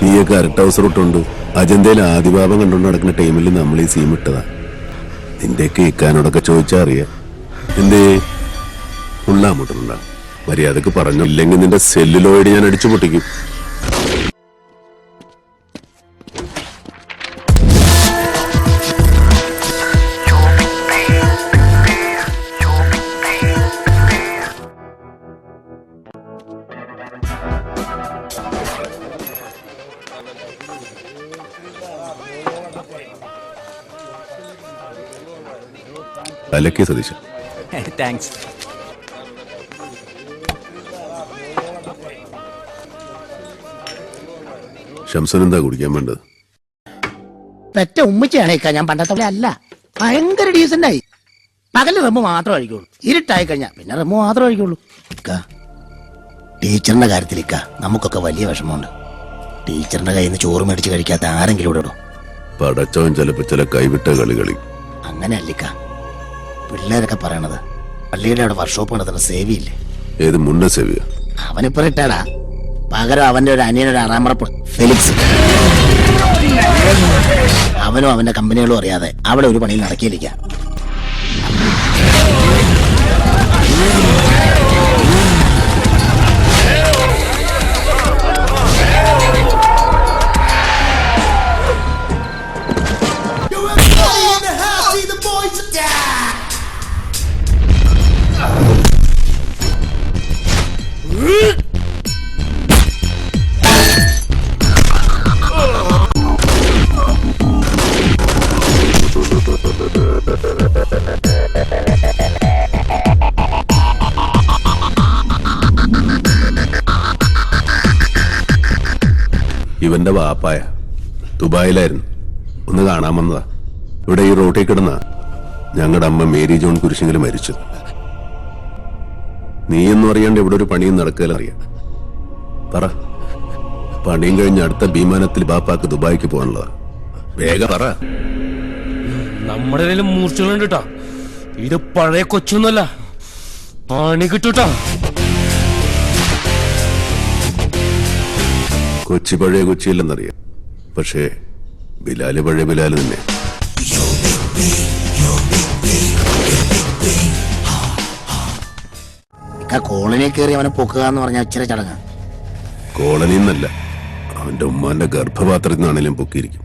നീയൊക്കെ അരട്ട ഹൗസ് റൂട്ടുണ്ട്. അജന്തയിൽ ആദിഭാവം കണ്ടുകൊണ്ട് നടക്കുന്ന ടൈമിൽ നമ്മൾ ഈ സീം ഇട്ടതാ. നിന്റെയൊക്കെ ഇക്കാനോടൊക്കെ ചോദിച്ചാ അറിയാം. എന്തേ ഉള്ളാമുട്ടുണ്ട മര്യാദക്ക് പറഞ്ഞു. ഇല്ലെങ്കിൽ നിന്റെ സെല്ലുലോയിഡ് ഞാൻ അടിച്ചു പൊട്ടിക്കും. അലക്കി സതീശ, താങ്ക്സ്. ശംസൻ എന്താ കുടിക്കാൻ വേണ്ടത്? പെറ്റ ഉമ്മച്ചാണ് ഇക്ക, ഞാൻ പണ്ടത്തെ അല്ല. ഭയങ്കര ഡീസന്റായി. പകല് റമ്മ് മാത്രം കഴിക്കുള്ളൂ, ഇരുട്ടായി കഴിഞ്ഞാൽ പിന്നെ റമ്മ് മാത്രം കഴിക്കുള്ളൂ. ഇക്ക ടീച്ചറിന്റെ കാര്യത്തിൽ ഇക്ക നമുക്കൊക്കെ വലിയ വിഷമമുണ്ട്. ടീച്ചറിന്റെ കയ്യിൽ നിന്ന് ചോറ് മേടിച്ച് കഴിക്കാത്ത ആരെങ്കിലും ഇവിടെ ഇടും. പടച്ചവൻ ചിലപ്പോ ചില കൈവിട്ട കളി. അങ്ങനെയല്ലിക്ക പിള്ളേരൊക്കെ പറയണത്. പള്ളിയുടെ അവിടെ വർക്ക്ഷോപ്പ് നടത്തുന്ന സേവിയില്ലേ? ഏത് മുന്ന സേവിയ? അവനിപ്പോ റിട്ടയർഡാ. പകരം അവന്റെ ഒരു അനിയനൊരു ആറാമറപ്പ് ഫെലിക്സ്. അവനും അവന്റെ കമ്പനികളും അറിയാതെ അവിടെ ഒരു പണിയിൽ നടക്കിയിരിക്കാം. ഇവന്റെ വാപ്പായ ദുബായിലായിരുന്നു. ഒന്ന് കാണാൻ വന്നതാ. ഇവിടെ ഈ റോട്ടിൽ കിടന്ന ഞങ്ങളുടെ അമ്മ മേരി ജോൺ കുരിശിങ്കൽ മരിച്ചു. നീയൊന്നും അറിയാണ്ട് ഇവിടെ ഒരു പണിയും നടക്കലറിയാം. പറ, പണിയും കഴിഞ്ഞ് അടുത്ത വിമാനത്തിൽ ബാപ്പാക്ക് ദുബായിക്ക് പോകാനുള്ളതാ. വേഗം പറ. നമ്മുടെ കയ്യിൽ മൂർച്ചകളുണ്ട് കേട്ടാ. ഇത് പഴയ കൊച്ചൊന്നുമല്ല, പണി കിട്ടൂട്ടാ. കൊച്ചി പഴയ കൊച്ചിയില്ലെന്നറിയാം, പക്ഷേ ബിലാല് പഴയ ബിലാല് തന്നെ. കോളനി കയറി അവനെ പൊക്കുക എന്ന് പറഞ്ഞാൽ ഇച്ചിരി ചടങ്ങ്. കോളനി എന്നല്ല, അവന്റെ ഉമ്മാന്റെ ഗർഭപാത്രത്തിൽ നിന്നാണെങ്കിലും പൊക്കിയിരിക്കും.